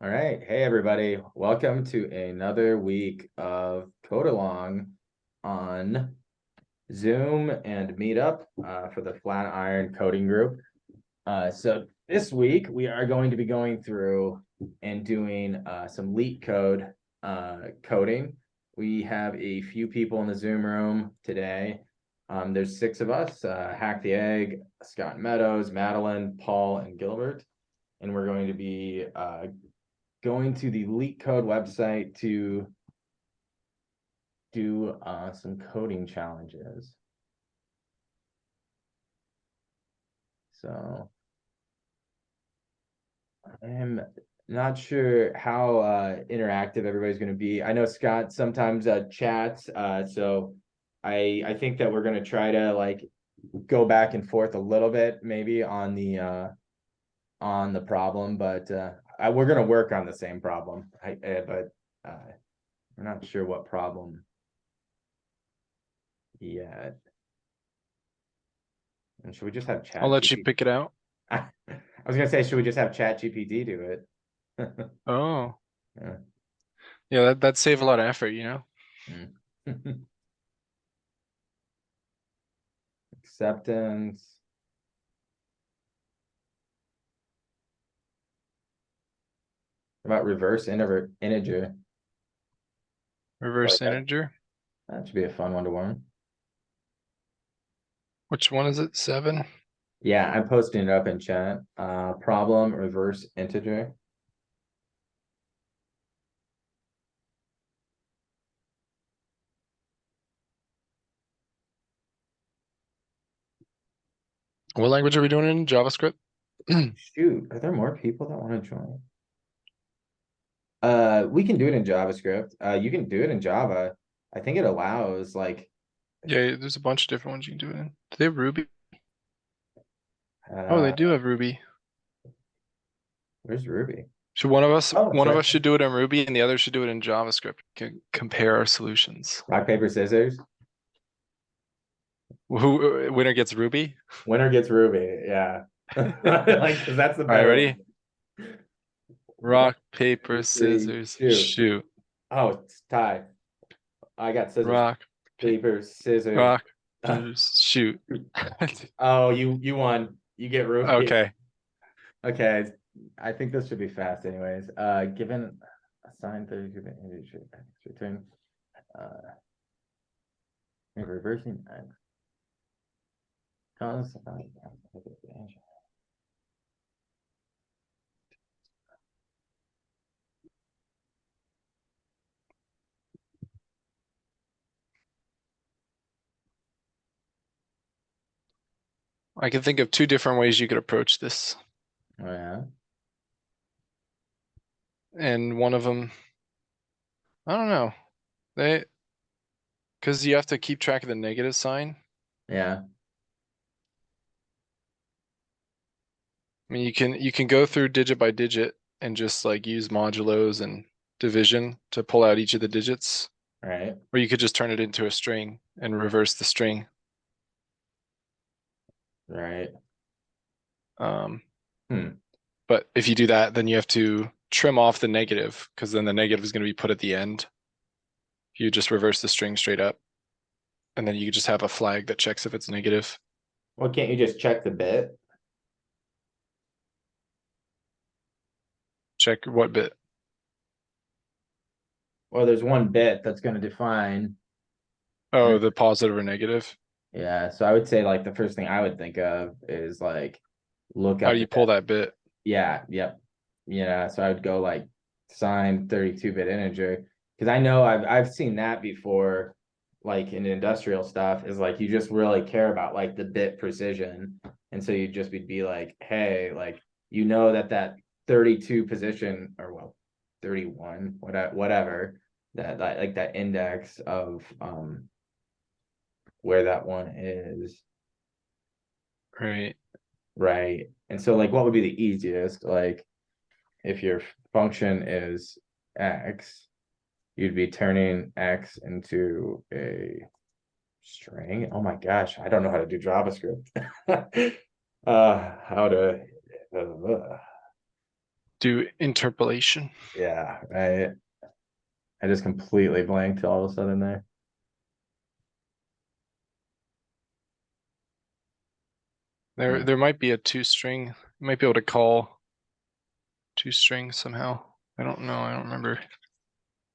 All right. Hey, everybody. Welcome to another week of Code Along on Zoom and Meetup for the Flatiron Coding Group. So this week we are going to be going through and doing some LeetCode coding. We have a few people in the Zoom room today. There's 6 of us, Hack the Egg, Scott Meadows, Madeline, Paul, and Gilbert. And we're going to be going to the LeetCode website to do some coding challenges. So I'm not sure how interactive everybody's going to be. I know Scott sometimes chats, so I think that we're going to try to like go back and forth a little bit maybe on the problem, but we're going to work on the same problem. But we're not sure what problem yet. And should we just have chat? I'll let you pick it out. I was gonna say, should we just have Chat GPT do it? Oh, Yeah. yeah, that'd save a lot of effort, you know? Mm. Acceptance. About reverse integer? Reverse Like that. integer. That should be a fun one to learn. Which one is it? 7? Yeah, I'm posting it up in chat. Problem reverse integer. What language are we doing in? JavaScript? Shoot, are there more people that want to join? We can do it in JavaScript. You can do it in Java. I think it allows like Yeah, there's a bunch of different ones you can do it in. Do they have Ruby? Oh, uh they do have Ruby. where's Ruby? So one of us Oh, it's one of right. us should do it in Ruby and the other should do it in JavaScript. Can compare our solutions. Rock, paper, scissors. Who winner gets Ruby? Winner gets Ruby. Yeah. Like, because that's the All right, better ready? one. One, Rock, paper, two, three, scissors, shoot. shoot. Oh, it's tie. I got scissors, Rock, paper, scissors. rock, scissors, shoot. Oh, you won. You get Ruby. Okay. Okay. I think this should be fast anyways. Given assigned 32-bit integer return reversing x cause I can think of 2 different ways you could approach this. oh yeah. And one of them, I don't know. Because you have to keep track of the negative sign. Yeah. I mean, you can go through digit by digit and just like use modulos and division to pull out each of the digits. All right. Or you could just turn it into a string and reverse the string. Right. Um, Hmm. but if you do that, then you have to trim off the negative because then the negative is going to be put at the end. You just reverse the string straight up, and then you just have a flag that checks if it's negative. Well, can't you just check the bit? Check what bit? Well, there's one bit that's going to define. Oh, the positive or negative. Yeah, so I would say like the first thing I would think of is like look How up do the you pull that bit? yeah, yep. Yeah, so I would go like signed 32-bit integer because I know I've seen that before, like in industrial stuff, is like you just really care about like the bit precision. And so you just be like, hey, like you know that 32 position or well 31, whatever, that like that index of where that one is. Right. Right. And so like what would be the easiest? Like if your function is x, you'd be turning x into a string. Oh my gosh, I don't know how to do JavaScript. How to do interpolation. Yeah, right. I just completely blanked all of a sudden there. There, Hmm. there might be a two string. You might be able to call two strings somehow. I don't know. I don't remember.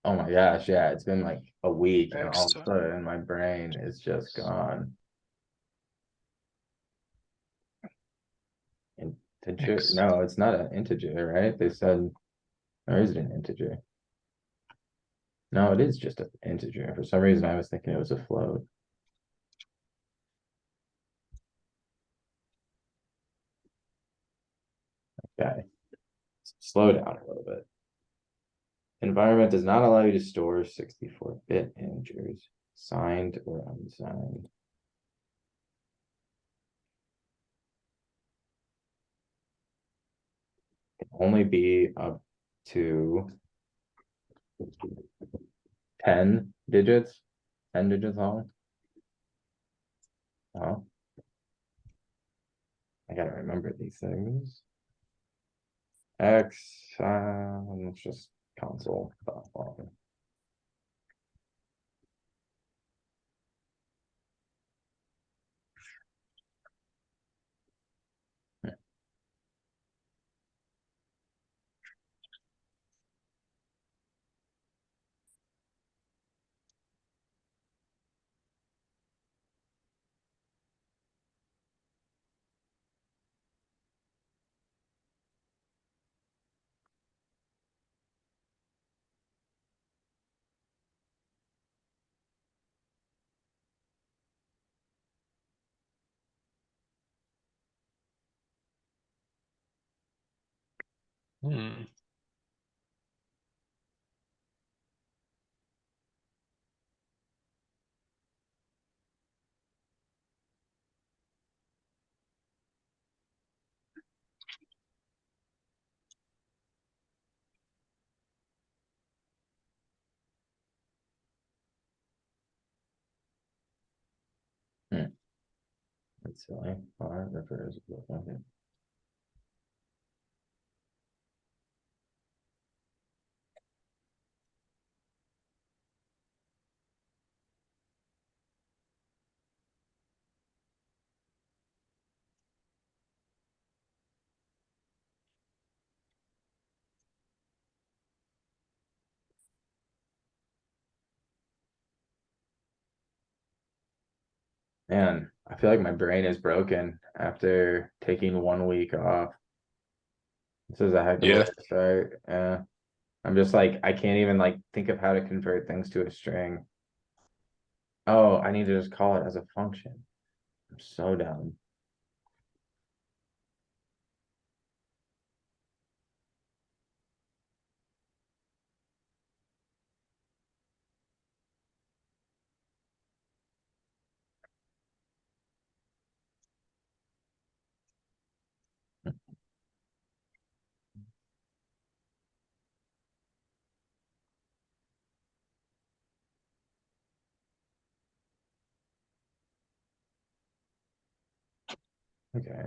Oh my gosh, yeah, it's been like a week and all Next of a time. sudden my brain is just gone. Integer, Next. no, it's not an integer, right? They said, or is it an integer? No, it is just an integer. For some reason, I was thinking it was a float. Okay, slow down a little bit. Environment does not allow you to store 64-bit integers, signed or unsigned. Can only be up to 10 digits, 10 digits long. Oh, I gotta remember these things. X, let's just console. Hmm. Hmm. That's silly. Refers. Okay. Man, I feel like my brain is broken after taking 1 week off. This is a heck of a way Yeah. to start. Yeah. I'm just like, I can't even like think of how to convert things to a string. Oh, I need to just call it as a function. I'm so dumb. Okay.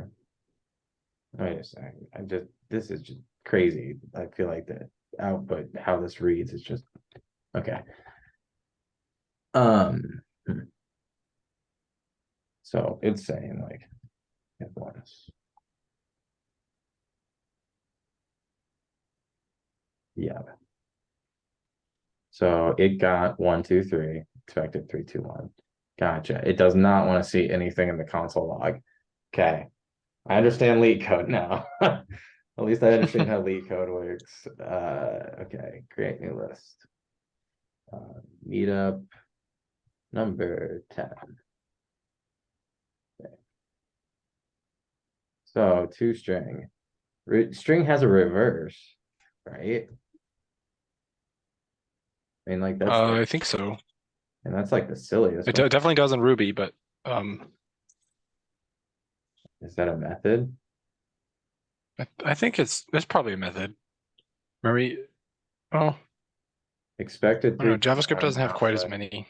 Wait a second. This is just crazy. I feel like the output, how this reads is just, okay. Hmm. So it's saying like, it was, yeah. So it got 1, 2, 3, expected 3, 2, 1. Gotcha. It does not want to see anything in the console log. Okay. I understand LeetCode now. At least I understand how LeetCode works. Okay, create new list. Meetup number 10. Okay. So two string. String has a reverse, right? I mean, like that's like, I think so. and that's like the silliest It one. definitely does in Ruby, but um, Is that a method? I think it's probably a method. Maybe. Oh, Expected I don't three, know. two, JavaScript one. doesn't have quite as Alpha. many.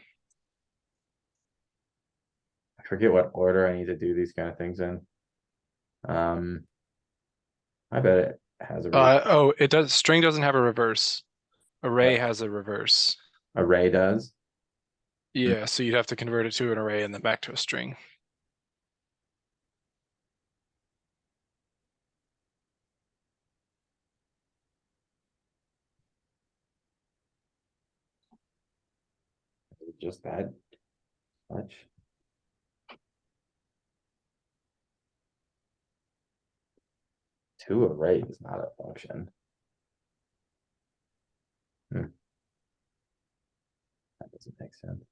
I forget what order I need to do these kind of things in. I bet it has a Oh, it does. String doesn't have a reverse. Array has a reverse. array does. Yeah, so you'd have to convert it to an array and then back to a string. Just that much. Two array is not a function. That doesn't make sense.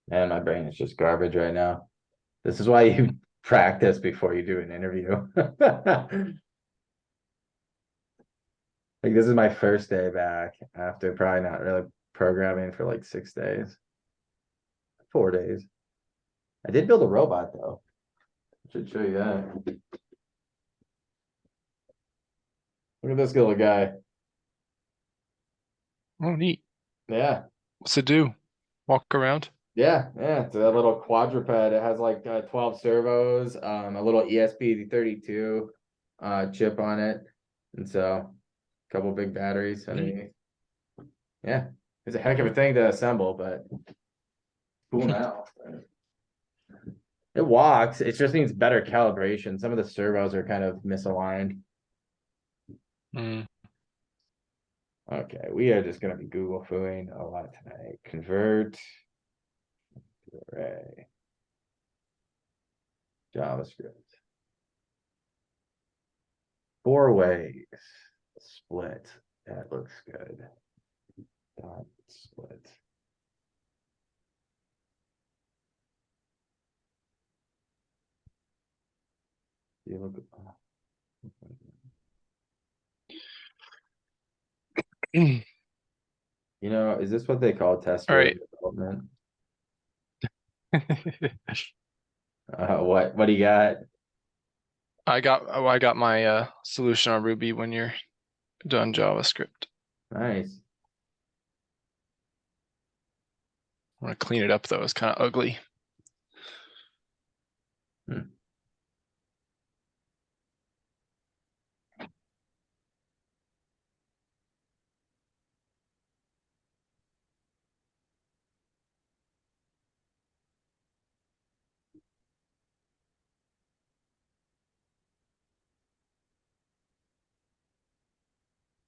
Man, my brain is just garbage right now. This is why you practice before you do an interview. Like this is my first day back after probably not really programming for like 6 days. 4 days. I did build a robot though. Should show you that. Look at this little guy. Oh, neat. Yeah. What's it do? Walk around? Yeah, it's a little quadruped. It has like 12 servos, a little ESP32 chip on it. And so a couple big batteries underneath. Yeah, it's a heck of a thing to assemble, but cool now. It walks, it just needs better calibration. Some of the servos are kind of misaligned. Mm. Okay, we are just gonna be Google fooing a lot tonight. Convert array. JavaScript. 4 ways. Split. That looks good. Dot split. You look. You know, is this what they call test All right. development? What do you got? I got my solution on Ruby when you're done JavaScript. Nice. I want to clean it up though. It's kind of ugly.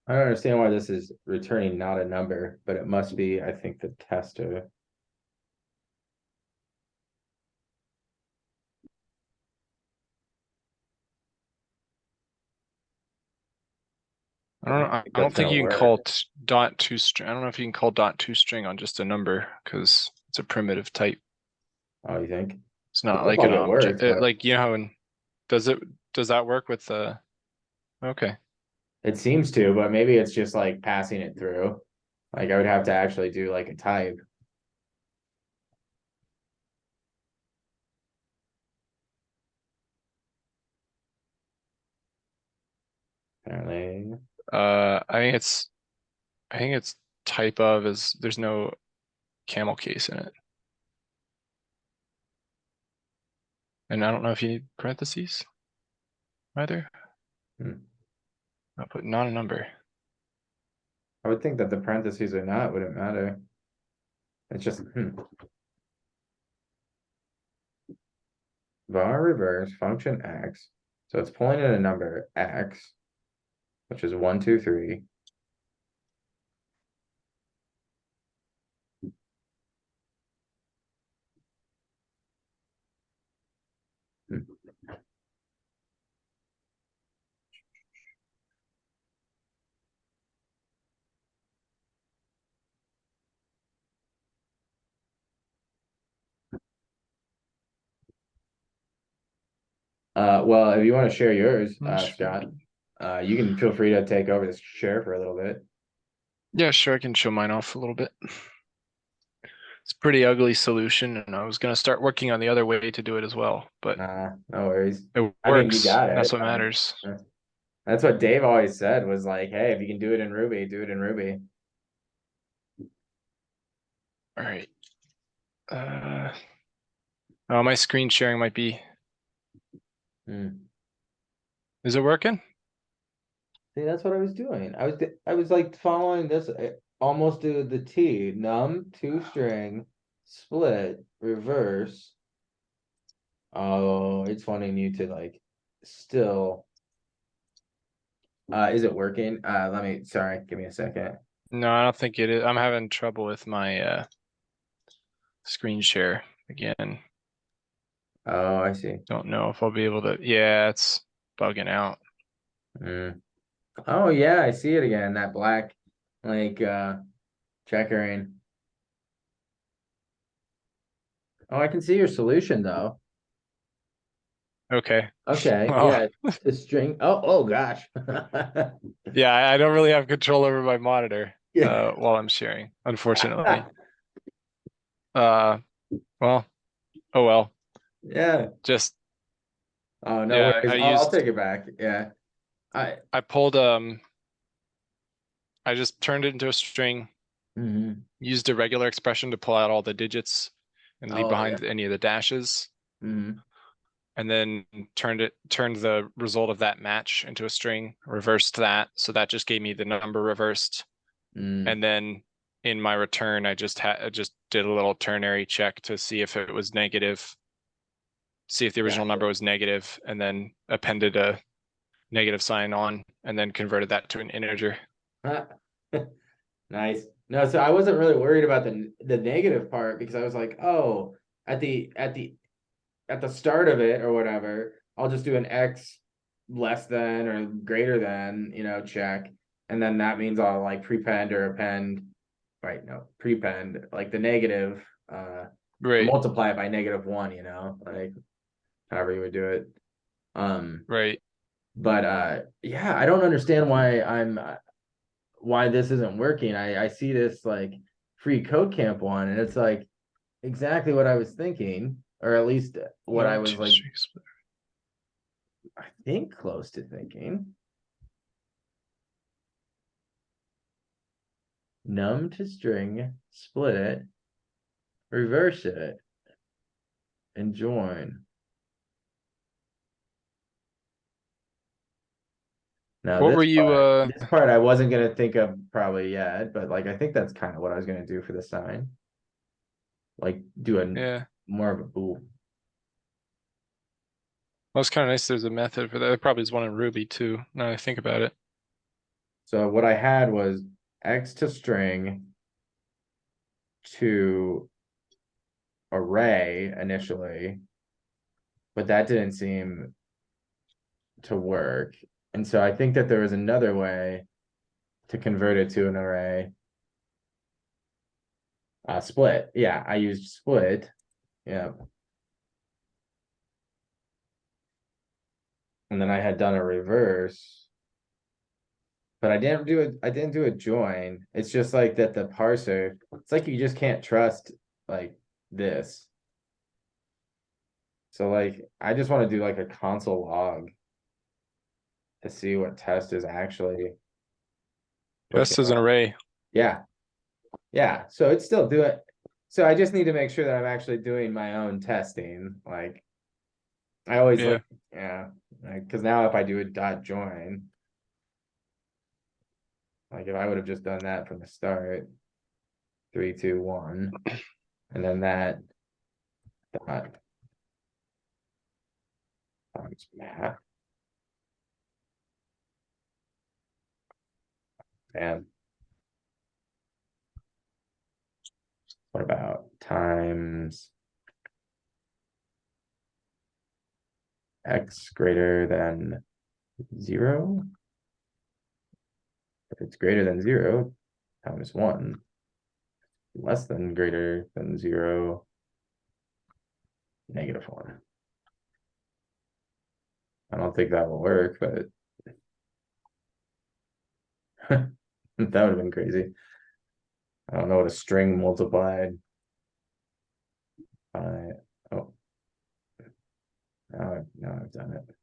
I don't understand why this is returning not a number, but it must be, I think, the tester. I don't think you can call dot to string. I don't know if you can call dot to string on just a number because it's a primitive type. Oh, you think? It's not It like looked an like it works, object. but Like you know how does that work with the okay. it seems to, but maybe it's just like passing it through. Like I would have to actually do like a type. Apparently. I think it's type of is there's no camel case in it. And I don't know if you need parentheses either. I'll put not a number. I would think that the parentheses or not wouldn't matter. It's just var reverse function x. So it's pulling in a number x, which is 1, 2, 3. Well, if you want to share yours, Scott, you can feel free to take over this share for a little bit. Yeah, sure. I can show mine off a little bit. It's a pretty ugly solution, and I was gonna start working on the other way to do it as well, but No worries. it works. I mean, you got it. That's what matters. That's what Dave always said was like, hey, if you can do it in Ruby, do it in Ruby. All right. Oh, my screen sharing might be, Hmm. is it working? See, that's what I was doing. I was like following this almost to the T. Num, two string, split, reverse. Oh, it's wanting you to like still. Is it working? Let me, sorry, give me a second. No, I don't think it is. I'm having trouble with my screen share again. Oh, I see. Don't know if I'll be able to. Yeah, it's bugging out. Mm. Oh yeah, I see it again. That black like checkering. Oh, I can see your solution though. Okay. Okay, Well, yeah. The string. Oh gosh. yeah, I don't really have control over my monitor Yeah. while I'm sharing, unfortunately. Uh, well, oh well. Yeah. Just Oh, no yeah, worries. I'll take it back. Yeah. I I pulled I just turned it into a string, mhm. used a regular expression to pull out all the digits and leave Oh yeah. behind any of the dashes, Hmm. and then turned the result of that match into a string, reversed that, so that just gave me the number reversed. Mm. And then in my return, I just did a little ternary check to see if it was negative, see if the original Gotcha. number was negative, and then appended a negative sign on, and then converted that to an integer. Nice. No, so I wasn't really worried about the negative part because I was like, oh, at the start of it or whatever, I'll just do an X less than or greater than, check. And then that means I'll like prepend or append, right? No, prepend like the negative, Right, multiply it by -1, like however you would do it. Um, right. but yeah, I don't understand why this isn't working. I see this like free code camp one, and it's like exactly what I was thinking, or at least what I Num was two like, strings. I think close to thinking. Num to string, split it, reverse it, and join. Now What were you this part I wasn't gonna think of probably yet, but like I think that's kind of what I was gonna do for the sign. Like do a yeah. more of a bool. Well, it's kind of nice there's a method for that. There probably is one in Ruby too, now that I think about it. So what I had was X to string to array initially, but that didn't seem to work. And so I think that there was another way to convert it to an array. Split. Yeah, I used split. Yeah. And then I had done a reverse, but I didn't do a join. It's just like that the parser, it's like you just can't trust like this. So like I just want to do like a console log to see what test is actually pushing Test as an out. array. Yeah. Yeah. So it's still doing. So I just need to make sure that I'm actually doing my own testing. Like I always Yeah. like, yeah, because now if I do a dot join, like if I would have just done that from the start, 3, 2, 1, and then that dot times math, and what about times x greater than 0? If it's greater than 0, times 1, less than greater than 0, -1. I don't think that will work, but that would have been crazy. I don't know what a string multiplied by. Oh, now I've done it.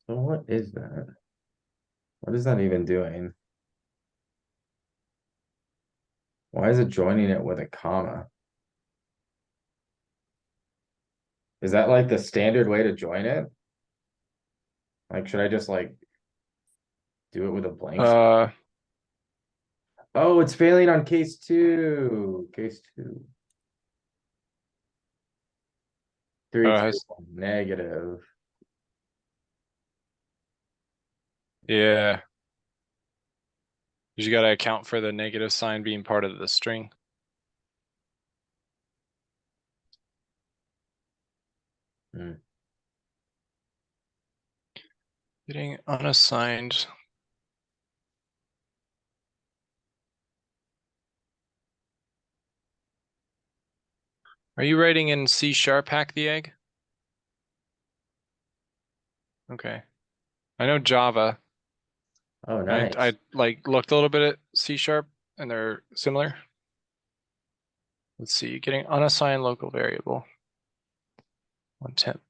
So what is that? What is that even doing? Why is it joining it with a comma? Is that like the standard way to join it? Like, should I just like do it with a blank? Oh, it's failing on case two. Case two. 3, 2, has 1, negative. yeah. You gotta account for the negative sign being part of the string. Hmm. Getting unassigned. Are you writing in C# hack the egg? Okay. I know Java. Oh, I nice. like looked a little bit at C# and they're similar. Let's see, getting unassigned local variable. One temp.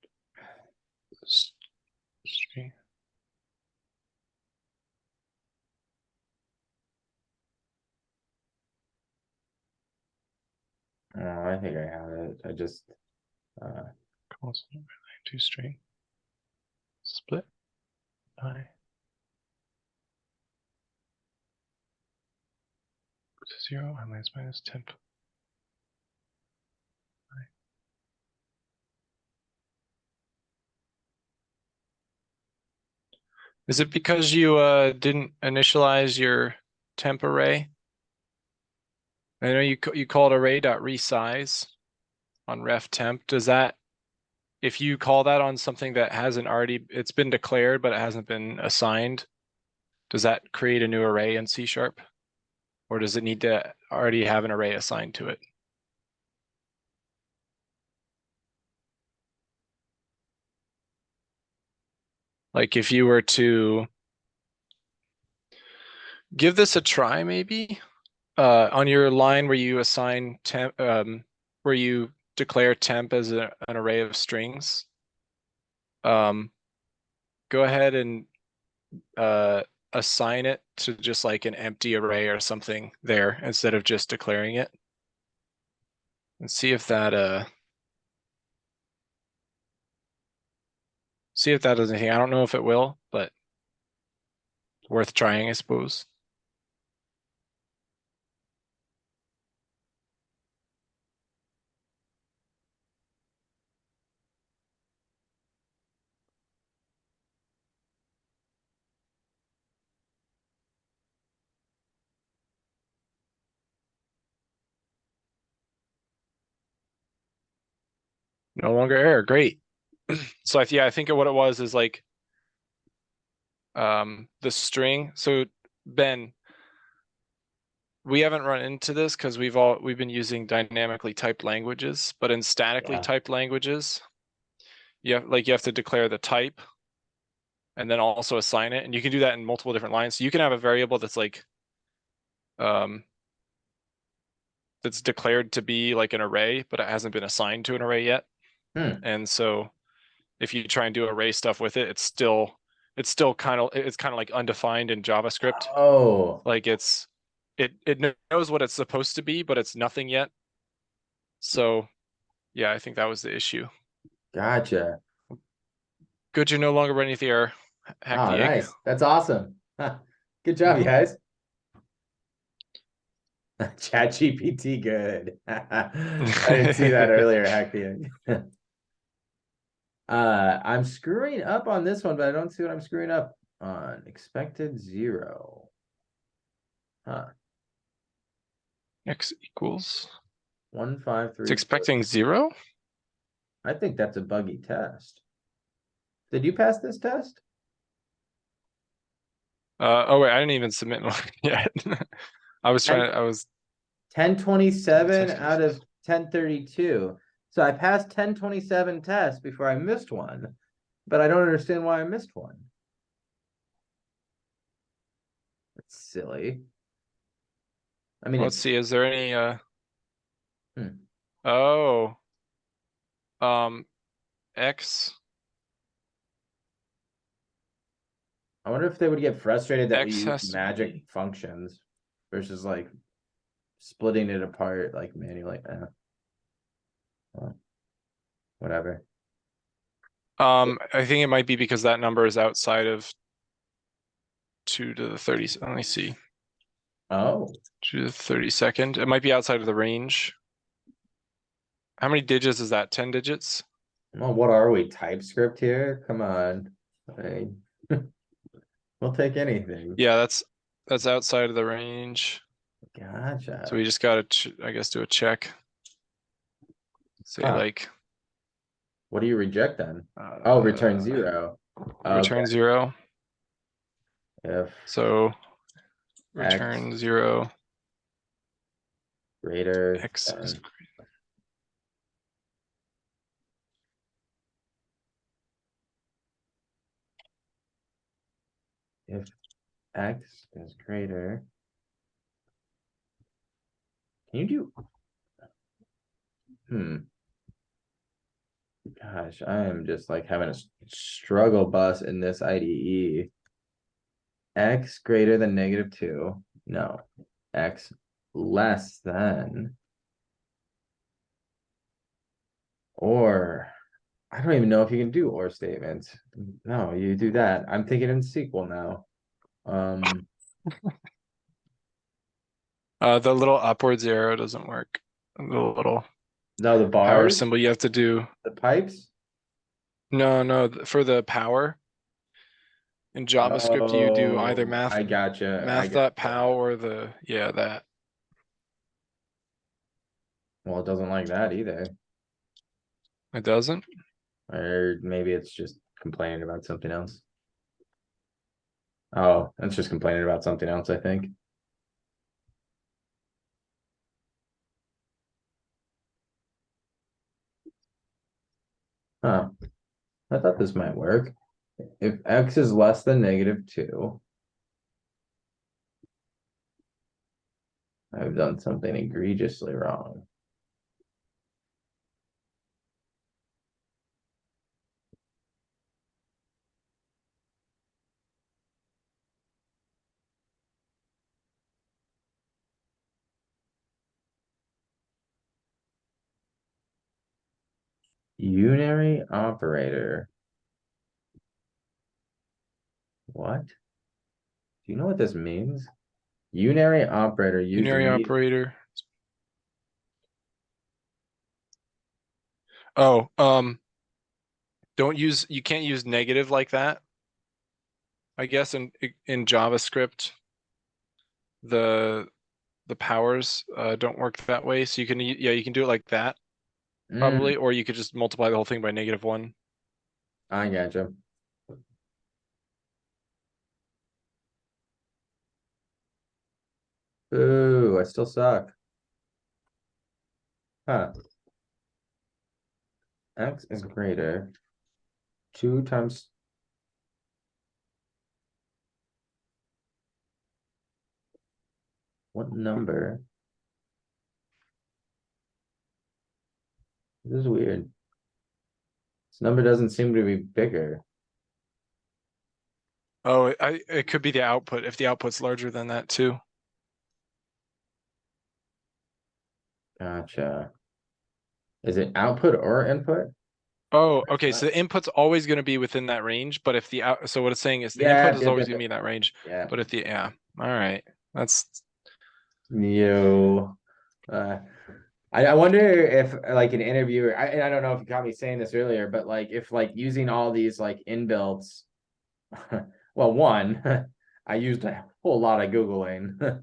String. Oh, I think I have it. I just To string. Split. I. 0 minus temp. Is it because you didn't initialize your temp array? I know you called array.resize on ref temp. Does that, if you call that on something that hasn't already, it's been declared but it hasn't been assigned, does that create a new array in C#? Or does it need to already have an array assigned to it? Like if you were to give this a try, maybe on your line where you assign temp, where you declare temp as an array of strings, go ahead and assign it to just like an empty array or something there instead of just declaring it, and see if that does anything. I don't know if it will, but worth trying, I suppose. No longer error. Great. So I think what it was is like the string. So Ben, we haven't run into this because we've been using dynamically typed languages, but in statically yeah. typed languages, you have to declare the type and then also assign it. And you can do that in multiple different lines. So you can have a variable that's like that's declared to be like an array, but it hasn't been assigned to an array yet. And so if you try and do array stuff with it, it's still kind of like undefined in JavaScript. Oh, Like it knows what it's supposed to be, but it's nothing yet. So yeah, I think that was the issue. gotcha. Good, you're no longer running the error. Hack Oh, the egg. nice. That's awesome. Good job, you guys. Chat GPT, good. I didn't see that earlier. Hack the egg. I'm screwing up on this one, but I don't see what I'm screwing up on. Expected 0. Huh. X equals. 1, 5, It's 3, 4. expecting 0. I think that's a buggy test. Did you pass this test? Oh wait, I didn't even submit one yet. I was 1027 test out cases. of 1032. So I passed 1027 tests before I missed one, but I don't understand why I missed one. That's silly. I mean, Let's see, is there any Hmm. oh X I wonder if they would get frustrated that we X use has to magic be functions versus like splitting it apart like manually. Well, whatever. I think it might be because that number is outside of 2 to the 30. Let me see. Oh, 2 to the 32nd. It might be outside of the range. How many digits is that? 10 digits? well, what are we? TypeScript here? Come on. Like, we'll take anything. Yeah, that's outside of the range. Gotcha. So we just gotta, I guess, do a check. Say Huh. like. What do you reject then? Oh, return 0. Return Okay. 0. If So X return 0. greater X is than, if X is greater. Can you do? Gosh, I am just like having a struggle bus in this IDE. X greater than -2. No. X less than. Or I don't even know if you can do or statements. No, you do that. I'm thinking in SQL now. The little upwards arrow doesn't work. The little No, the power bars, symbol you have to do. the pipes. No, for the power in JavaScript, you do either Oh, I gotcha. I math.pow gotcha. or that. Well, it doesn't like that either. It doesn't. Or maybe it's just complaining about something else. Oh, it's just complaining about something else, I think. Huh. I thought this might work. If X is less than -2, I've done something egregiously wrong. Unary operator. What? Do you know what this means? Unary operator used Unary immediately. operator. Oh, you can't use negative like that. I guess in JavaScript, the powers don't work that way. So you can you can do it like that probably, or you could just multiply the whole thing by -1. I gotcha. Ooh, I still suck. Huh. X is greater. 2 times. What number? This is weird. This number doesn't seem to be bigger. Oh, it could be the output if the output's larger than that too. Gotcha. Is it output or input? Oh, okay. So the input's always going to be within that range, but if so what it's saying is the input Yeah, is always going to be in that range, yeah. but if yeah, all right, that's You. I wonder if like an interviewer, and I don't know if you caught me saying this earlier, but like if like using all these like inbuilts, well, one, I used a whole lot of Googling,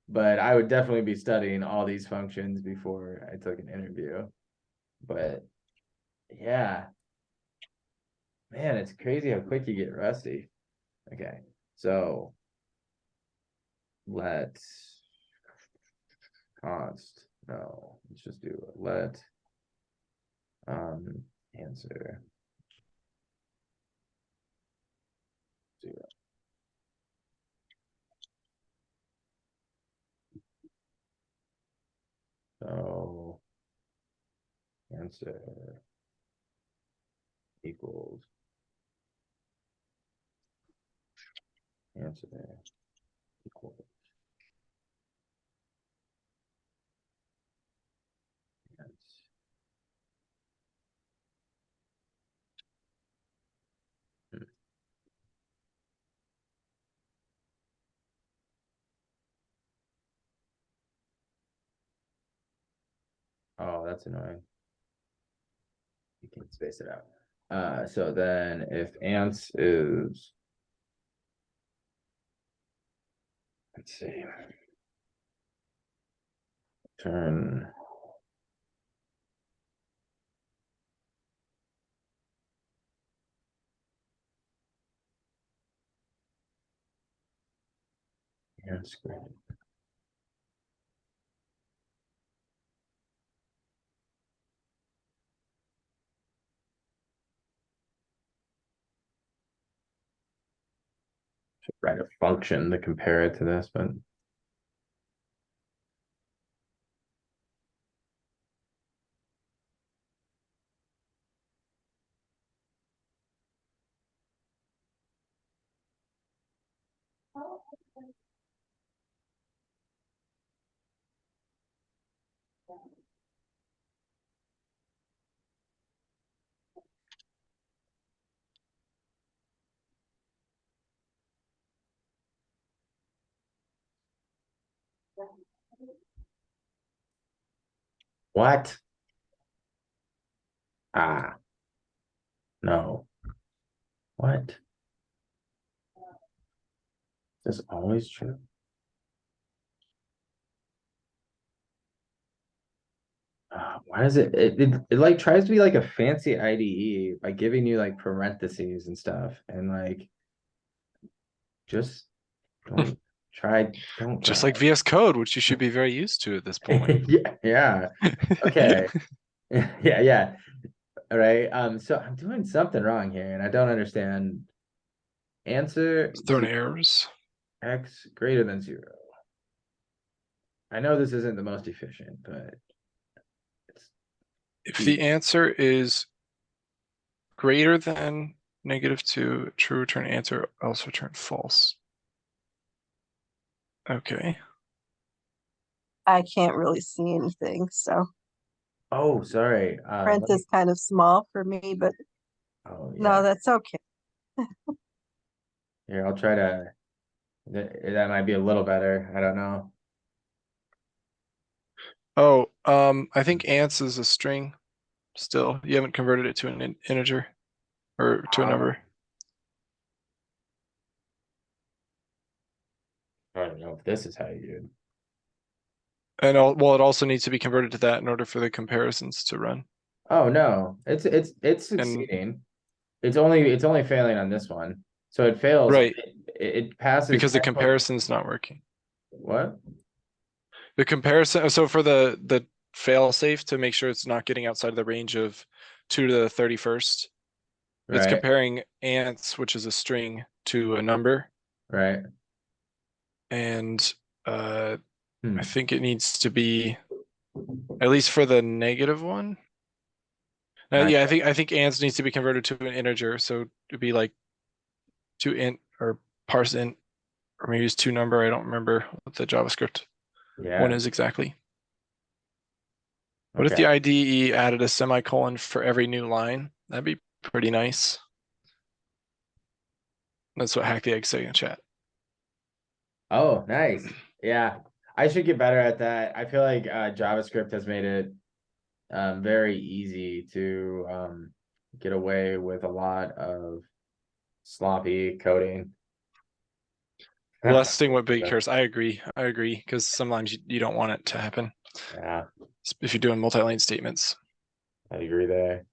but I would definitely be studying all these functions before I took an interview. But yeah, man, it's crazy how quick you get rusty. Okay, so let const, no, let's just do let answer 0. So answer equals answer equals Oh, that's annoying. You can space it out. So then if ants is, let's see. Turn. Ants great. Should write a function to compare it to this, but what? Ah, no. What? Is always true? Why does it like tries to be like a fancy IDE by giving you like parentheses and stuff and like just don't don't Just try. like VS Code, which you should be very used to at this point. Yeah, yeah. Okay. Yeah, yeah. All right. So I'm doing something wrong here and I don't understand. Answer Throwing to errors. x greater than 0. I know this isn't the most efficient, but it's If easy. the answer is greater than -2, true return answer, else return false. Okay. I can't really see anything, so Oh, sorry. print is kind of small for me, but Oh no, yeah. that's okay. Here, I'll try to that might be a little better. I don't know. Oh, I think ants is a string still. You haven't converted it to an integer or to a number. I don't know if this is how you do it. And well, it also needs to be converted to that in order for the comparisons to run. Oh no, it's succeeding. It's only failing on this one. So it fails. Right. It passes Because the 10 comparison's not working. What? The comparison, so for the fail safe to make sure it's not getting outside of the range of 2 to the 31st, it's Right, comparing ants, which is a string, to a number. right. And I Hmm. think it needs to be, at least for the negative one. Yeah, I think ants needs to be converted to an integer. So it'd be like to int or parse int, or maybe it's to number. I don't remember what the JavaScript one Yeah. is exactly. What if Okay. the IDE added a semicolon for every new line? That'd be pretty nice. That's what Hack the Egg said in chat. Oh, nice. Yeah. I should get better at that. I feel like JavaScript has made it very easy to get away with a lot of sloppy coding. Less thing with big curse. I agree. Because sometimes you don't want it to happen. Yeah, If you're doing multi-line statements. I agree there.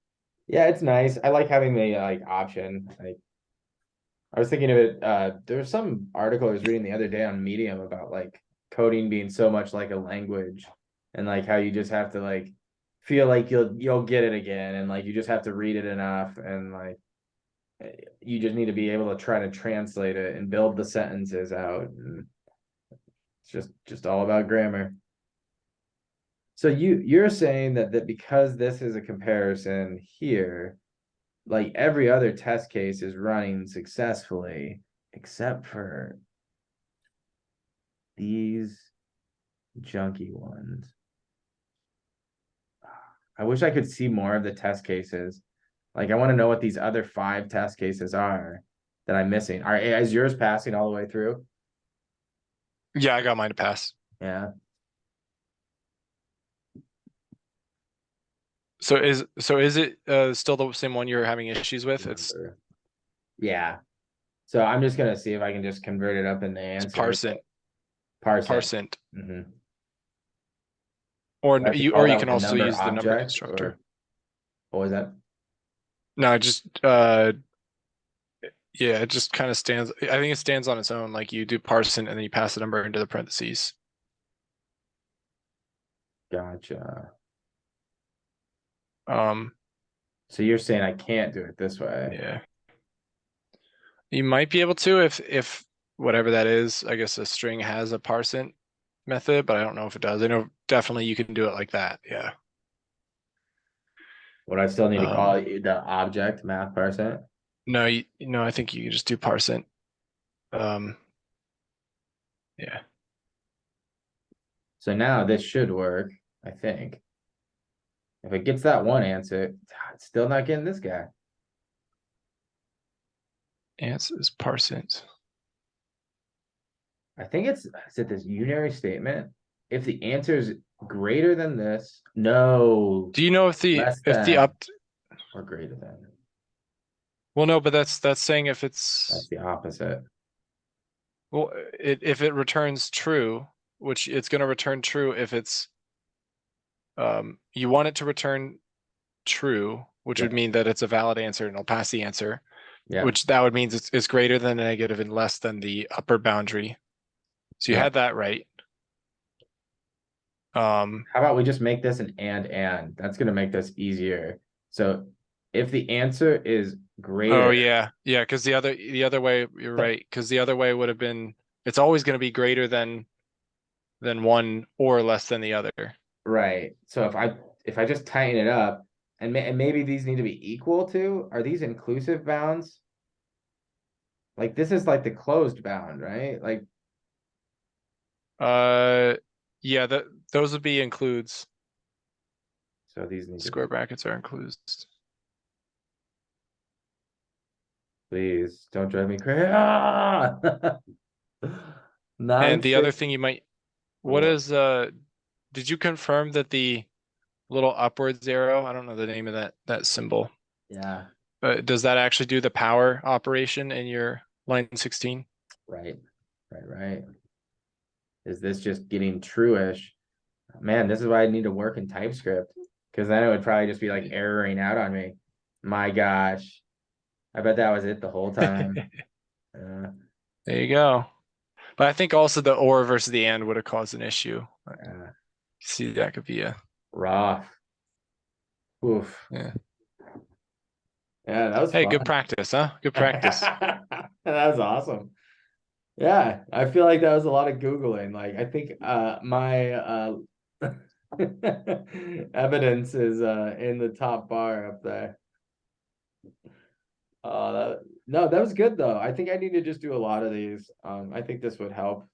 Yeah, it's nice. I like having the like option. Like I was thinking of it, there was some article I was reading the other day on Medium about like coding being so much like a language and like how you just have to like feel like you'll get it again and like you just have to read it enough and like you just need to be able to try to translate it and build the sentences out. And it's just all about grammar. So you're saying that because this is a comparison here, like every other test case is running successfully, except for these junky ones. I wish I could see more of the test cases. Like I want to know what these other 5 test cases are that I'm missing. Is yours passing all the way through? Yeah, I got mine to pass. Yeah. So is it still the same one you're having issues with? It's Remember. Yeah. So I'm just gonna see if I can just convert it up in the it's answer. parsant. Parse it. Parsant. Mhm. Or Do I have to you call that can with the also number use the number object, constructor. or what was that? No, just yeah, it just kind of stands. I think it stands on its own. Like you do parsant and then you pass the number into the parentheses. Gotcha. Um, So you're saying I can't do it this way? yeah. You might be able to if whatever that is, I guess a string has a parsant method, but I don't know if it does. I know definitely you can do it like that. Yeah. Would I still need to call Um, it the object math parsant? no, I think you can just do parsant. Yeah. So now this should work, I think. If it gets that one answer, it's still not getting this guy. Answer is parsant. I think is it this unary statement? If the answer is greater than this, no, Do you know if the less than up or greater than. well no, but that's saying if That's it's the opposite. well if it returns true, which it's going to return true if it's you want it to return true, which would Yeah. mean that it's a valid answer and it'll pass the answer, Yeah. which that would mean it's greater than the negative and less than the upper boundary. So you Yeah. had that right. How about we just make this an and? That's gonna make this easier. So if the answer is greater, Oh yeah, because the other way you're right, because the other way would have been it's always going to be greater than one or less than the other. right? So if I just tighten it up, and maybe these need to be equal to, are these inclusive bounds? Like this is like the closed bound, right? Like Yeah, those would be includes. so these need to Square be, brackets are includes. please don't drive me crazy. Ah! And the other 9-6. thing you might, what What? is did you confirm that the little upwards arrow, I don't know the name of that symbol, Yeah, does that actually do the power operation in your line 16? right. Right. Is this just getting true-ish? Man, this is why I need to work in TypeScript. Because then it would probably just be like erroring out on me. My gosh. I bet that was it the whole time. There you go. But I think also the or versus the and would have caused an issue. See, that could be a rough. Oof. yeah. Yeah, that was Hey, fun. good practice, huh? Good practice. That was awesome. Yeah, I feel like that was a lot of Googling. Like I think my evidence is in the top bar up there. No, that was good though. I think I need to just do a lot of these. I think this would help.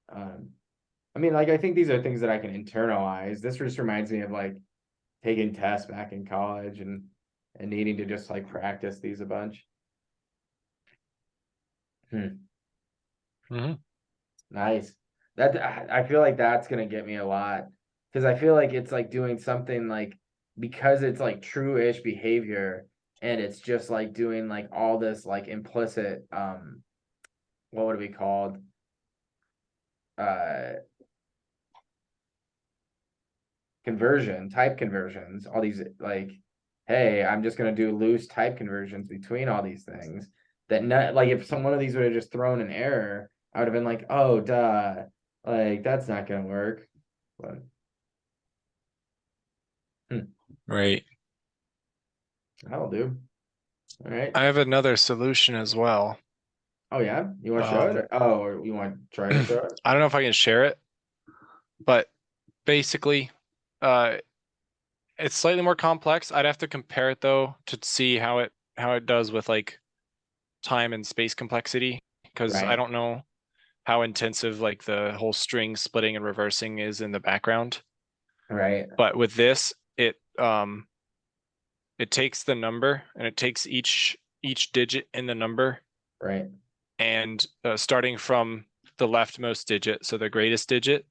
I mean, like I think these are things that I can internalize. This just reminds me of like taking tests back in college and needing to just like practice these a bunch. Nice. That I feel like that's gonna get me a lot because I feel like it's like doing something like because it's like true-ish behavior and it's just like doing like all this like implicit what would it be called? Type conversions, all these like, hey, I'm just gonna do loose type conversions between all these things. That not like if some one of these would have just thrown an error, I would have been like, oh duh, like that's not gonna work. But Right. that'll do. All right. I have another solution as well. Oh yeah, you want to show it? Or you want to try to show it? I don't know if I can share it, but basically, it's slightly more complex. I'd have to compare it though to see how it does with like time and space complexity, because I Right. don't know how intensive like the whole string splitting and reversing is in the background. Right. But with this, it takes the number and it takes each digit in the number, Right. and starting from the leftmost digit, so the greatest digit,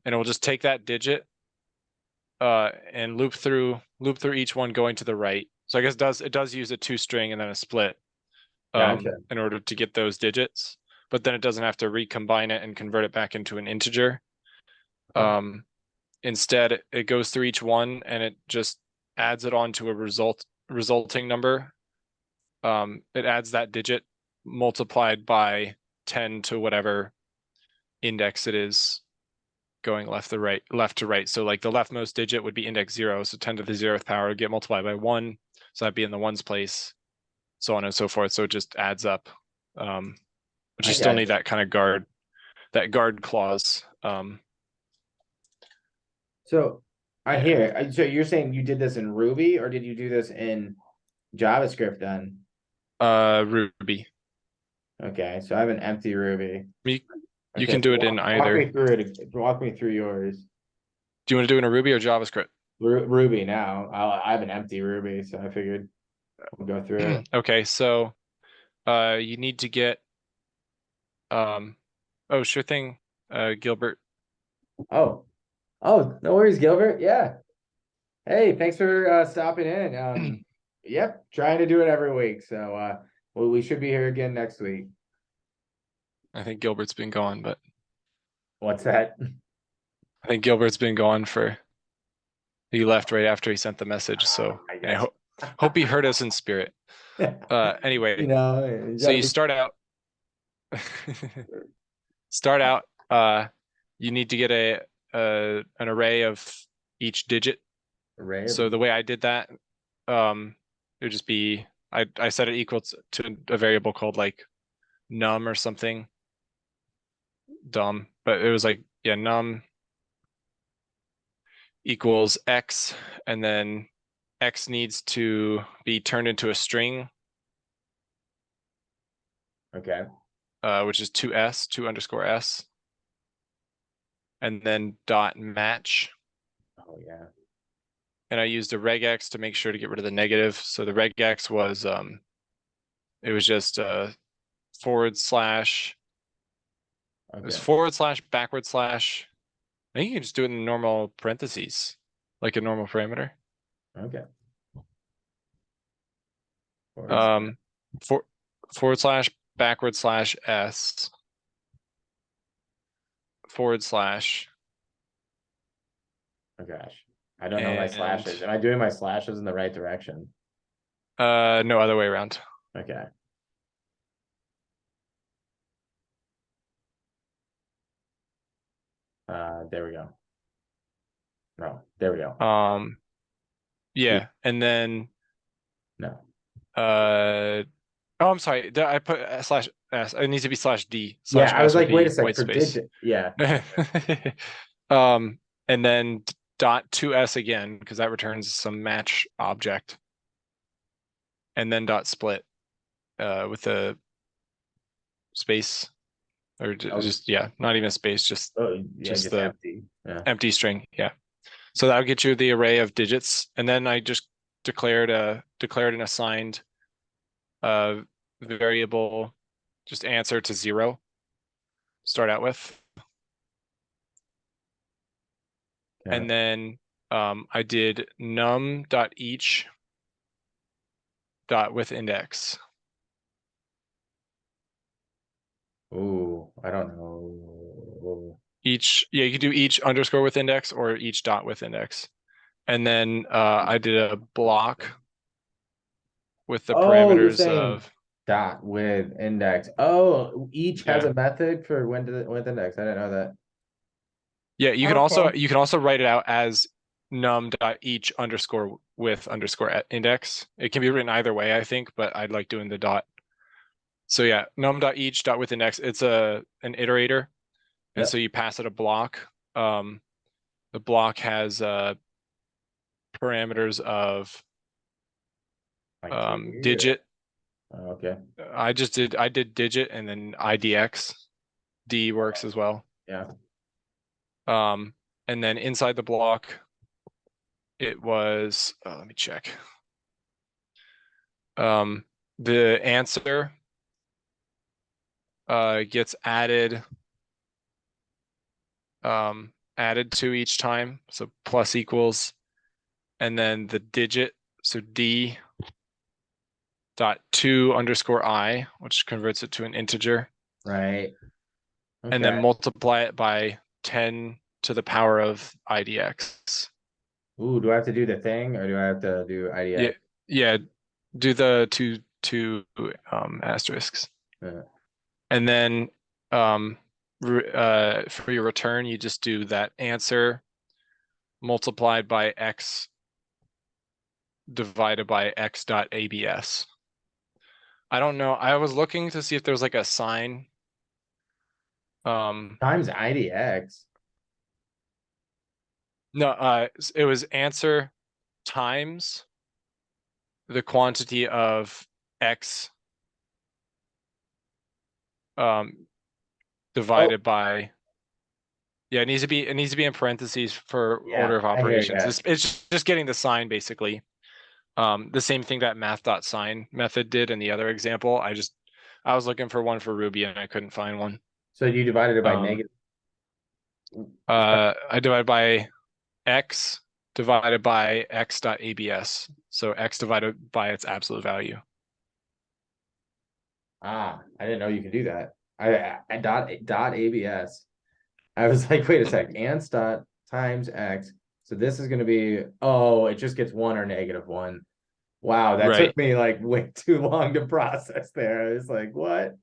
and it will just take that digit and loop through each one going to the right. So I guess it does use a toString and then a split Gotcha. in order to get those digits, but then it doesn't have to recombine it and convert it back into an integer. Oh. Instead, it goes through each one and it just adds it onto a resulting number. It adds that digit multiplied by 10 to whatever index it is going left to right. So like the leftmost digit would be index 0, so 10 to the 0th power would get multiplied by 1, so that'd be in the ones place, so on and so forth. So it just adds up. But you I still gotcha. need that kind of guard clause. So I Yeah. hear, so you're saying you did this in Ruby or did you do this in JavaScript then? Ruby. Okay, so I have an empty Ruby. You Okay, can so do it in walk either. me through it. Walk me through yours. Do you want to do it in a Ruby or JavaScript? Ruby now. I have an empty Ruby, so I figured we'll go through it. Okay, so you need to get oh, sure thing, Gilbert. Oh, no worries, Gilbert. Yeah. Hey, thanks for stopping in. Yep, trying to do it every week. So we should be here again next week. I think Gilbert's been gone, but What's that? I think Gilbert's been gone he left right after he sent the message. So I I guess. hope he heard us in spirit. Anyway, You know, so you start out, you need to get an array of each digit. array. So the way I did that, it would just be, I set it equal to a variable called like num or something dumb, but it was like, yeah, num equals x, and then x needs to be turned into a string, Okay. which is 2s, 2_s, and then dot match. Oh yeah. And I used a regex to make sure to get rid of the negative. So the regex was it was just forward slash. It was Okay. forward slash backward slash. I think you can just do it in normal parentheses, like a normal parameter. Okay. Forward slash backward slash s forward slash. Oh gosh. I don't know my slashes. Am I doing my slashes in the right direction? No, other way around. Okay. There we go. No, there we go. Yeah, and then No. oh, I'm sorry. I put slash s. It needs to be slash d. Yeah, Slash I was s would like, wait a be sec, white for space. digit. Yeah. And then dot 2s again, because that returns some match object. And then dot split with a space, or just, yeah, not even a space, just just the empty. Yeah. empty string. Yeah. So that'll get you the array of digits. And then I just declared an assigned variable, just answer to 0. Start out with. Okay. And then I did num.each with index. Ooh, I don't know. Each, yeah, you could do each underscore with index or each dot with index. And then I did a block with the Oh, you're parameters saying of dot with index. Oh, each has Yeah. a method for when to with index. I didn't know that. Yeah, you can Okay. also write it out as num.each underscore with underscore index. It can be written either way, I think, but I'd like doing the dot. So yeah, num.each with index. It's an iterator, and Yep. so you pass it a block. The block has parameters of Like digit. Oh, okay. I did digit and then idx. D works as well. Yeah. And then inside the block, it was let me check. The answer gets added added to each time, so plus equals, and then the digit, so D dot 2_i, which converts it to an integer, Right. and then Okay. multiply it by 10 to the power of IDX. Ooh, do I have to do the thing or do I have to do Yeah, IDX? yeah, do the two asterisks. Yeah. And then for your return, you just do that answer multiplied by x divided by x dot abs. I don't know. I was looking to see if there was like a sign. Times IDX. No, it was answer times the quantity of x divided by, yeah, it needs to be in parentheses for order Yeah, of I hear operations. ya. It's just getting the sign basically. The same thing that math.sign method did in the other example. I was looking for one for Ruby and I couldn't find one. So you divided it by Um, negative. I divide by x divided by x dot abs. So x divided by its absolute value. Ah, I didn't know you could do that. I dot ABS. I was like, wait a sec, ants dot times X. So this is gonna be, oh, it just gets one or negative one. Wow, that Right. took me like way too long to process there. I was like, what?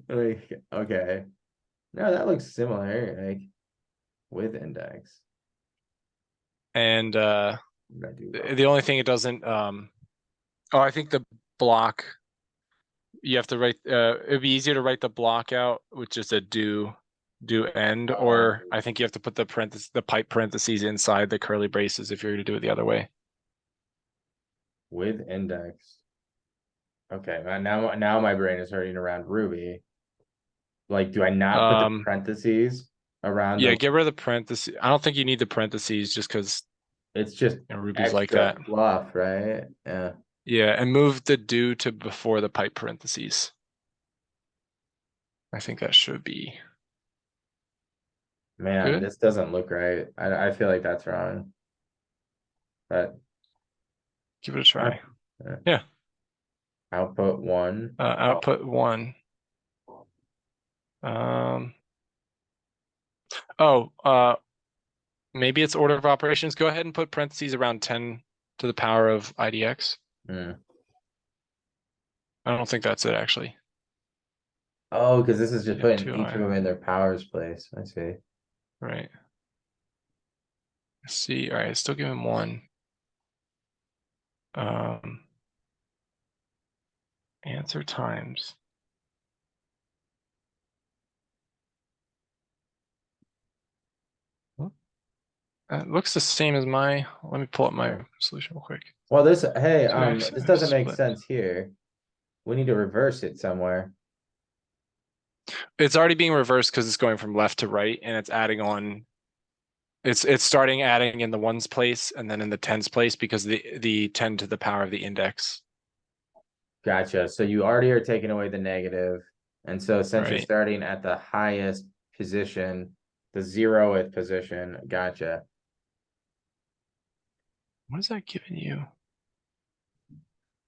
Like, okay. No, that looks similar, like with index. And What did I do wrong? the only thing it doesn't I think the block, you have to write it'd be easier to write the block out with just a do end, or I think you have to put the pipe parentheses inside the curly braces if you're to do it the other way. With index. Okay, now my brain is hurting around Ruby. Like, do I not put the parentheses around Yeah, the, get rid of the parentheses. I don't think you need the parentheses just because it's just Ruby's like extra that. fluff, right? Yeah. Yeah, and move the do to before the pipe parentheses. I think that should be Man, good. this doesn't look right. I feel like that's wrong. But Give it a try. yeah. Yeah. Output one. Output one. Oh, maybe it's order of operations. Go ahead and put parentheses around 10 to the power of IDX. Hmm. I don't think that's it actually. Oh, because this is just Yeah, putting two each of iron. them in their powers place. I see. Right. Let's see. All right, still give him one. Answer times. It looks the same as my, let me pull up my solution real quick. Well, this, hey, 2x this doesn't make split. sense here. We need to reverse it somewhere. It's already being reversed because it's going from left to right and it's adding on. It's starting adding in the ones place and then in the tens place because the 10 to the power of the index. Gotcha. So you already are taking away the negative. And so since you're Right. starting at the highest position, the 0th position, gotcha. What is that giving you?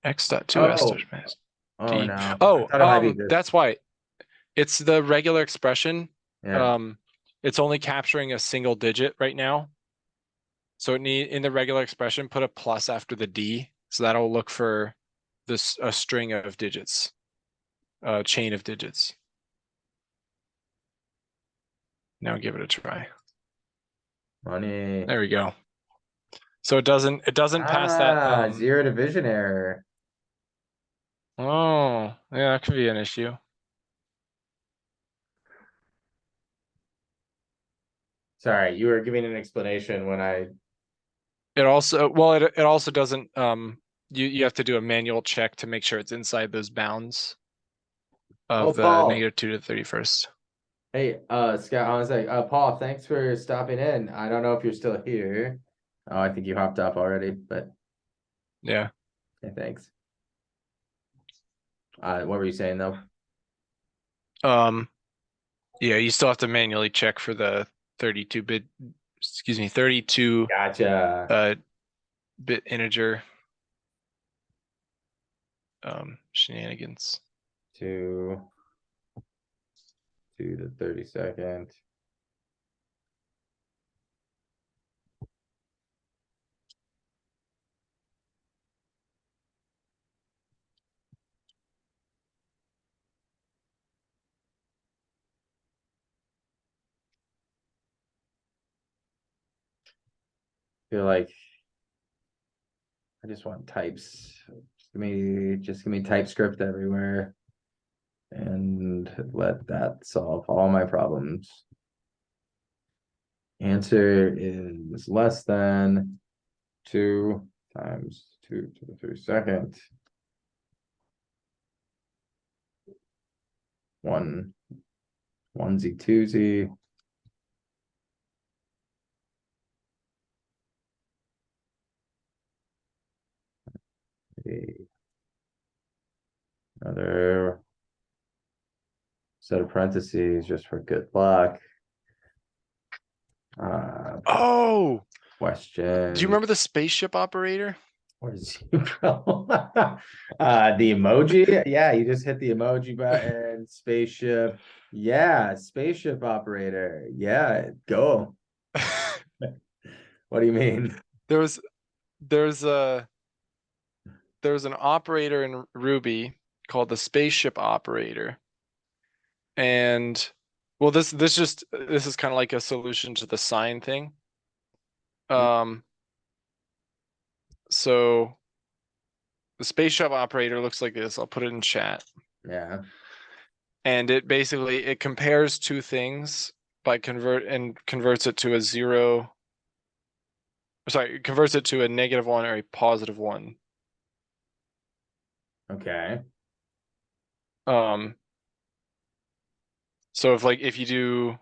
X dot 2 S Oh, dash minus oh D. no. I Oh, thought it might be this. that's why it's the regular expression. Yeah. It's only capturing a single digit right now. So in the regular expression, put a plus after the D. So that'll look for this a string of digits, a chain of digits. Now give it a try. Money. There we go. So it doesn't pass that. 0 division error. Oh, yeah, that could be an issue. Sorry, you were giving an explanation when I. It also, well, it also doesn't, you have to do a manual check to make sure it's inside those bounds Oh, of the Paul. -2 to the 31st. Hey, Scott, I was like, Paul, thanks for stopping in. I don't know if you're still here. Oh, I think you hopped off already, but Yeah. yeah, thanks. What were you saying though? Yeah, you still have to manually check for the 32-bit excuse me, 32 Gotcha. bit integer shenanigans. 2 to the 32nd. Feel like I just want types. Just give me TypeScript everywhere. And let that solve all my problems. Answer is less than 2 times 2 to the 32nd. 1 2 another set of parentheses just for good luck. Oh, Question. do you remember the spaceship operator? Where's he from? The emoji? Yeah, you just hit the emoji button. Spaceship. Yeah, spaceship operator. Yeah, go. What do you mean? There's an operator in Ruby called the spaceship operator. And well, this is kind of like a solution to the sign thing. So the spaceship operator looks like this. I'll put it in chat. Yeah. And it basically compares two things by converts it to a zero. Sorry, it converts it to a -1 or a +1. Okay. So if you do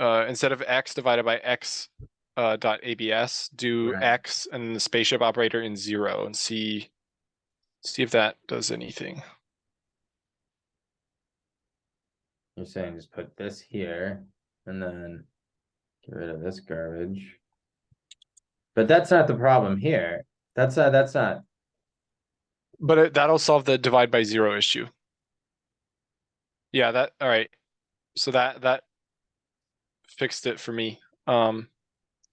instead of x divided by x dot abs, do Right. x and then the spaceship operator in 0 and see if that does anything. You're saying just put this here and then get rid of this garbage. But that's not the problem here. That's not. But that'll solve the divide by 0 issue. Yeah, all right. So that fixed it for me.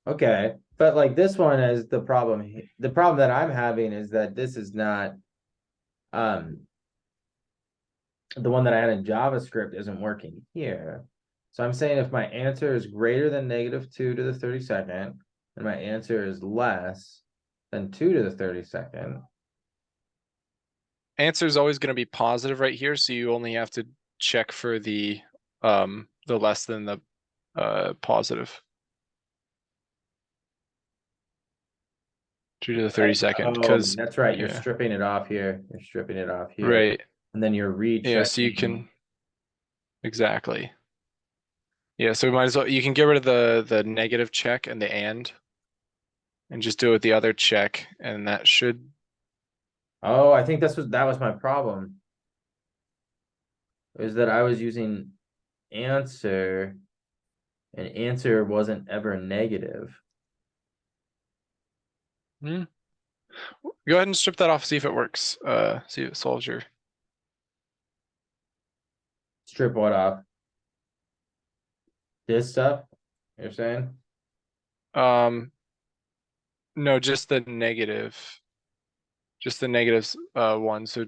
Okay, but like this one is the problem. The problem that I'm having is that this is not the one that I had in JavaScript isn't working here. So I'm saying if my answer is greater than -2 to the 32nd, and my answer is less than 2 to the 32nd. Answer is always going to be positive right here, so you only have to check for the less than the positive. 2 to the 32nd, because that's right. You're yeah. stripping it off here. You're stripping it off here. Right. And then you're rechecking. Yeah, so you can exactly. Yeah, so we might as well you can get rid of the negative check and the and just do it with the other check, and that should. Oh, I think that was my problem. Is that I was using answer, and answer wasn't ever negative. Go ahead and strip that off, see if it works. See if it solves your. Strip what off? This stuff, you're saying? No, just the negative. Just the negative one. So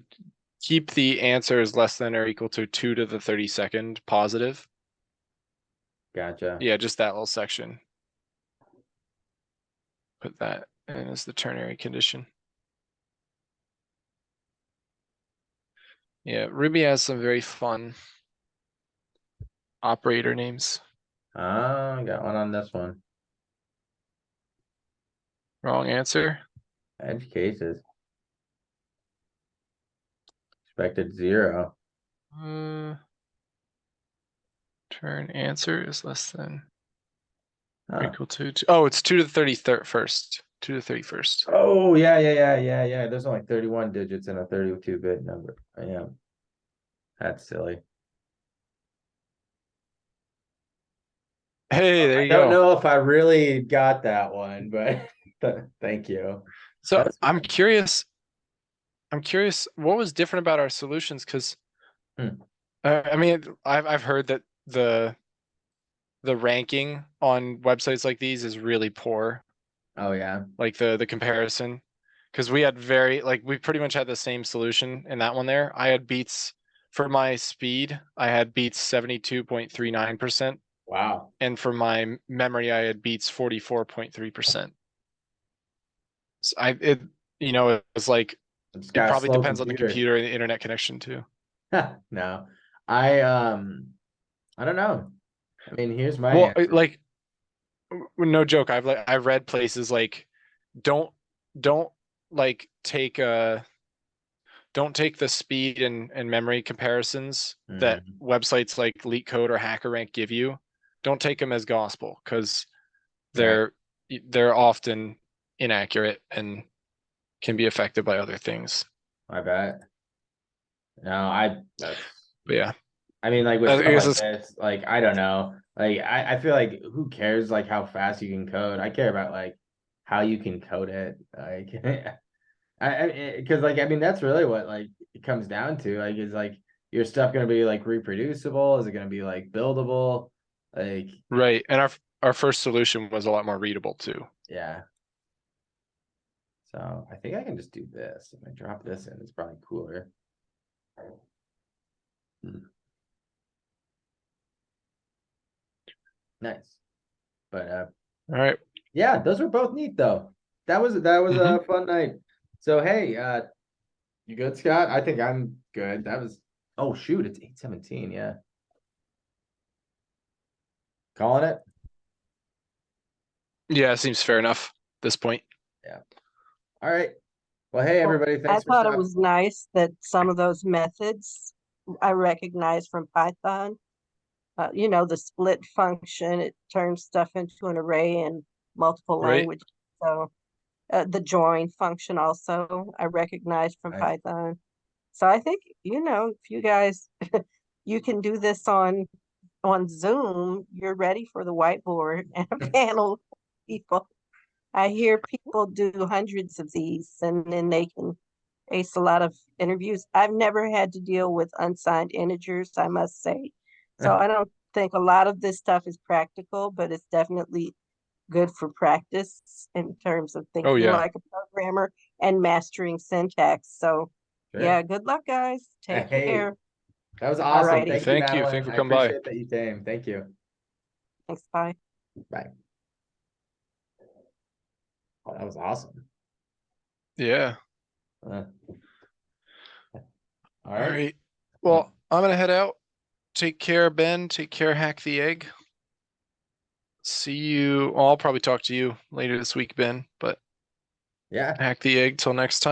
keep the answer is less than or equal to 2 to the 32nd positive. Gotcha. Yeah, just that little section. Put that in as the ternary condition. Yeah, Ruby has some very fun operator names. I got one on this one. Wrong answer. Edge cases. Expected 0. Turn answer is less than or Huh. equal to oh, it's 2 to the 31st. 2 to the 31st. Oh, yeah. There's only 31 digits in a 32-bit number. Yeah. That's silly. Hey, there I you don't go. know if I really got that one, but thank you. So That's I'm fun. curious. I'm curious what was different about our solutions because Hmm. I mean I've heard that the ranking on websites like these is really poor, Oh yeah. like the comparison. Because we had we pretty much had the same solution in that one there. I had beats for my speed, I had beats 72.39%, Wow. and for my memory, I had beats 44.3%. So it was like It's it got a probably slow depends on the computer. computer and the internet connection too. No. I I don't know. I mean, here's my Well, answer. like no joke, I've read places like don't don't like don't take the speed and memory comparisons that Mm, websites like LeetCode or HackerRank give you. Don't take them as gospel because right. they're they're often inaccurate and can be affected by other things. I bet. No, that's But yeah, I mean, like with I stuff guess like it's this, like I don't know. Like I feel like who cares like how fast you can code? I care about like how you can code it. Like because like I mean that's really what like it comes down to. Like is like your stuff gonna be like reproducible? Is it gonna be like buildable? Like right. And our first solution was a lot more readable too. yeah. So I think I can just do this. If I drop this in, it's probably cooler. Hmm, nice. But All right. yeah, those were both neat though. That was Mm-hmm. a fun night. So hey, you good, Scott? I think I'm good. That was oh shoot, it's 8:17, yeah. Calling it? Yeah, it seems fair enough at this point. Yeah. All right. Well, hey Well, everybody, I thanks for thought it stopping. was nice that some of those methods I recognize from Python. The split function, it turns stuff into an array in multiple Right. languages. So the join function also I recognize from Nice. Python. So I think, if you guys you can do this on Zoom, you're ready for the whiteboard and a panel of people. I hear people do hundreds of these and then they can ace a lot of interviews. I've never had to deal with unsigned integers, I must say. So I don't think a lot of this stuff is practical, but it's definitely good for practice in terms of Oh thinking yeah. like a programmer and mastering syntax. So Sure. yeah, good luck, guys. Take Hey, care. that was All awesome. righty. Thank you, Thank you. Madeline. Thanks for I coming by. appreciate that you came. Thank you. Thanks. Bye. Bye. Oh, that was awesome. Yeah. Uh, all All right. right. Well, I'm gonna head out. Take care, Ben. Take care, Hack the Egg. See you. Well, I'll probably talk to you later this week, Ben, but Yeah. Hack the Egg till next time.